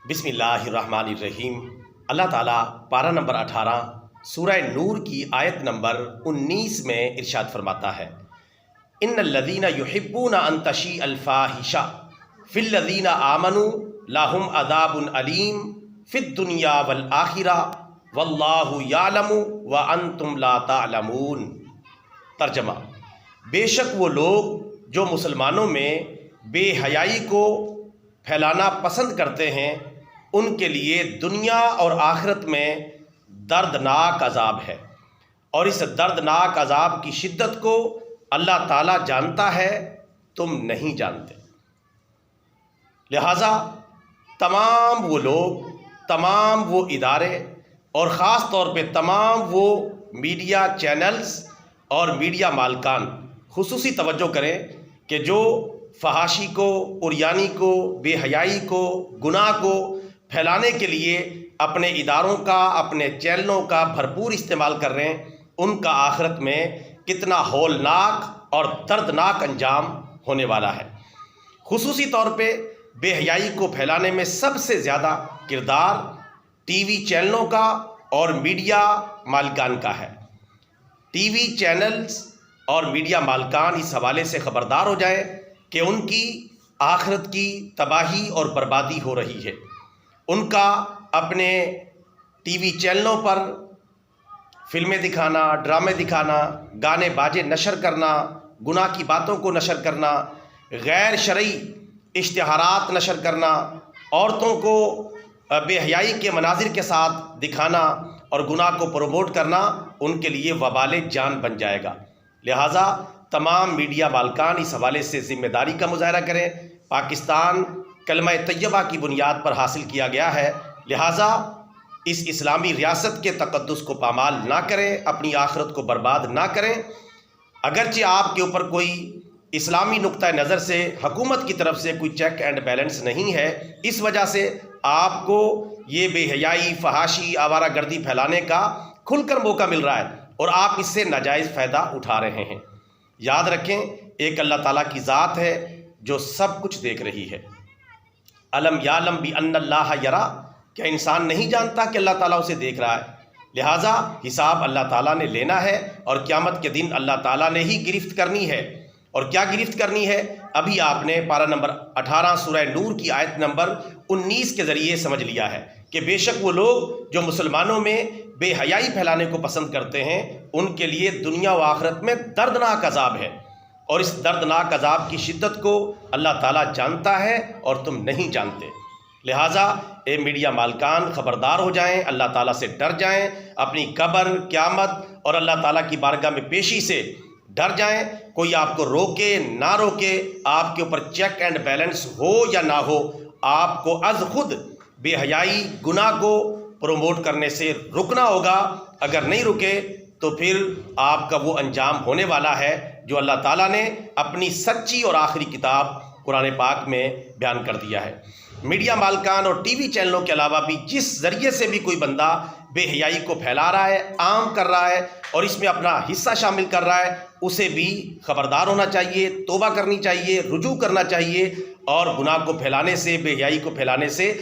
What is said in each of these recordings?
بسم اللہ الرحمن الرحیم۔ اللہ تعالیٰ پارہ نمبر 18 سورہ نور کی آیت نمبر 19 میں ارشاد فرماتا ہے، ان الذین یحبون ان تشیع الفاحشہ فی الذین آمنوا لہم عذاب علیم فی الدنیا والآخرہ واللہ یعلم وانتم لا تعلمون۔ ترجمہ: بے شک وہ لوگ جو مسلمانوں میں بے حیائی کو پھیلانا پسند کرتے ہیں، ان کے لیے دنیا اور آخرت میں دردناک عذاب ہے، اور اس دردناک عذاب کی شدت کو اللہ تعالیٰ جانتا ہے، تم نہیں جانتے۔ لہٰذا تمام وہ لوگ، تمام وہ ادارے اور خاص طور پہ تمام وہ میڈیا چینلز اور میڈیا مالکان خصوصی توجہ کریں کہ جو فحاشی کو، عریانی کو، بے حیائی کو، گناہ کو پھیلانے کے لیے اپنے اداروں کا، اپنے چینلوں کا بھرپور استعمال کر رہے ہیں، ان کا آخرت میں کتنا ہولناک اور دردناک انجام ہونے والا ہے۔ خصوصی طور پہ بے حیائی کو پھیلانے میں سب سے زیادہ کردار ٹی وی چینلوں کا اور میڈیا مالکان کا ہے۔ ٹی وی چینلز اور میڈیا مالکان اس حوالے سے خبردار ہو جائیں کہ ان کی آخرت کی تباہی اور بربادی ہو رہی ہے۔ ان کا اپنے ٹی وی چینلوں پر فلمیں دکھانا، ڈرامے دکھانا، گانے باجے نشر کرنا، گناہ کی باتوں کو نشر کرنا، غیر شرعی اشتہارات نشر کرنا، عورتوں کو بے حیائی کے مناظر کے ساتھ دکھانا اور گناہ کو پروموٹ کرنا ان کے لیے وبال جان بن جائے گا۔ لہٰذا تمام میڈیا مالکان اس حوالے سے ذمہ داری کا مظاہرہ کریں۔ پاکستان کلمہ طیبہ کی بنیاد پر حاصل کیا گیا ہے، لہٰذا اس اسلامی ریاست کے تقدس کو پامال نہ کریں، اپنی آخرت کو برباد نہ کریں۔ اگرچہ آپ کے اوپر کوئی اسلامی نقطہ نظر سے حکومت کی طرف سے کوئی چیک اینڈ بیلنس نہیں ہے، اس وجہ سے آپ کو یہ بے حیائی، فحاشی، آوارہ گردی پھیلانے کا کھل کر موقع مل رہا ہے اور آپ اس سے ناجائز فائدہ اٹھا رہے ہیں۔ یاد رکھیں، ایک اللہ تعالیٰ کی ذات ہے جو سب کچھ دیکھ رہی ہے۔ الم یعلم بان اللہ یری، کیا انسان نہیں جانتا کہ اللہ تعالیٰ اسے دیکھ رہا ہے؟ لہٰذا حساب اللہ تعالیٰ نے لینا ہے اور قیامت کے دن اللہ تعالیٰ نے ہی گرفت کرنی ہے۔ اور کیا گرفت کرنی ہے؟ ابھی آپ نے پارہ نمبر 18 سورہ نور کی آیت نمبر 19 کے ذریعے سمجھ لیا ہے کہ بے شک وہ لوگ جو مسلمانوں میں بے حیائی پھیلانے کو پسند کرتے ہیں، ان کے لیے دنیا و آخرت میں دردناک عذاب ہے، اور اس دردناک عذاب کی شدت کو اللہ تعالیٰ جانتا ہے اور تم نہیں جانتے۔ لہٰذا اے میڈیا مالکان، خبردار ہو جائیں، اللہ تعالیٰ سے ڈر جائیں، اپنی قبر، قیامت اور اللہ تعالیٰ کی بارگاہ میں پیشی سے ڈر جائیں۔ کوئی آپ کو روکے نہ روکے، آپ کے اوپر چیک اینڈ بیلنس ہو یا نہ ہو، آپ کو از خود بے حیائی، گناہ کو پروموٹ کرنے سے رکنا ہوگا۔ اگر نہیں رکے تو پھر آپ کا وہ انجام ہونے والا ہے جو اللہ تعالیٰ نے اپنی سچی اور آخری کتاب قرآن پاک میں بیان کر دیا ہے۔ میڈیا مالکان اور ٹی وی چینلوں کے علاوہ بھی جس ذریعے سے بھی کوئی بندہ بے حیائی کو پھیلا رہا ہے، عام کر رہا ہے اور اس میں اپنا حصہ شامل کر رہا ہے، اسے بھی خبردار ہونا چاہیے، توبہ کرنی چاہیے، رجوع کرنا چاہیے اور گناہ کو پھیلانے سے، بے حیائی کو پھیلانے سے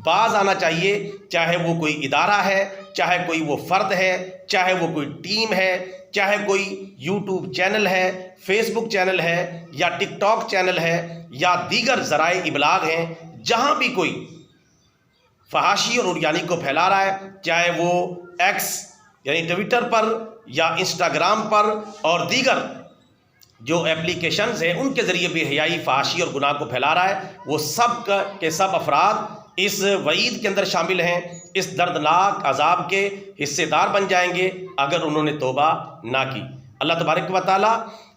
باز آنا چاہیے، چاہے وہ کوئی ادارہ ہے، چاہے کوئی وہ فرد ہے، چاہے وہ کوئی ٹیم ہے، چاہے کوئی یوٹیوب چینل ہے، فیس بک چینل ہے یا ٹک ٹاک چینل ہے یا دیگر ذرائع ابلاغ ہیں، جہاں بھی کوئی فحاشی اور عریانی کو پھیلا رہا ہے، چاہے وہ ایکس یعنی ٹویٹر پر یا انسٹاگرام پر اور دیگر جو اپلیکیشنز ہیں ان کے ذریعے بے حیائی، فحاشی اور گناہ کو پھیلا رہا ہے، وہ سب کے سب افراد اس وعید کے اندر شامل ہیں، اس دردناک عذاب کے حصے دار بن جائیں گے اگر انہوں نے توبہ نہ کی۔ اللہ تبارک و تعالی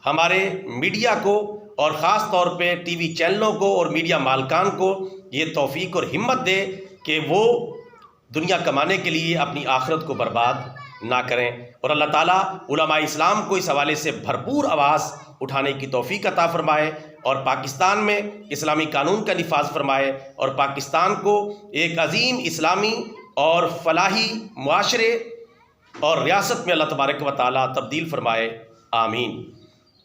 ہمارے میڈیا کو اور خاص طور پہ ٹی وی چینلوں کو اور میڈیا مالکان کو یہ توفیق اور ہمت دے کہ وہ دنیا کمانے کے لیے اپنی آخرت کو برباد نہ کریں، اور اللہ تعالیٰ علماء اسلام کو اس حوالے سے بھرپور آواز اٹھانے کی توفیق عطا فرمائے اور پاکستان میں اسلامی قانون کا نفاذ فرمائے اور پاکستان کو ایک عظیم اسلامی اور فلاحی معاشرے اور ریاست میں اللہ تبارک و تعالیٰ تبدیل فرمائے، آمین۔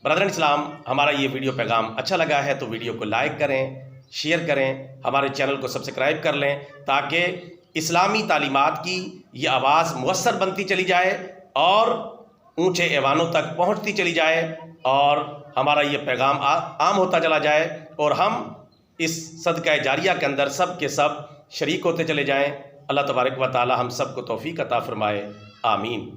برادران اسلام، ہمارا یہ ویڈیو پیغام اچھا لگا ہے تو ویڈیو کو لائک کریں، شیئر کریں، ہمارے چینل کو سبسکرائب کر لیں تاکہ اسلامی تعلیمات کی یہ آواز مؤثر بنتی چلی جائے اور اونچے ایوانوں تک پہنچتی چلی جائے اور ہمارا یہ پیغام عام ہوتا چلا جائے اور ہم اس صدقہ جاریہ کے اندر سب کے سب شریک ہوتے چلے جائیں۔ اللہ تبارک و تعالی ہم سب کو توفیق عطا فرمائے، آمین۔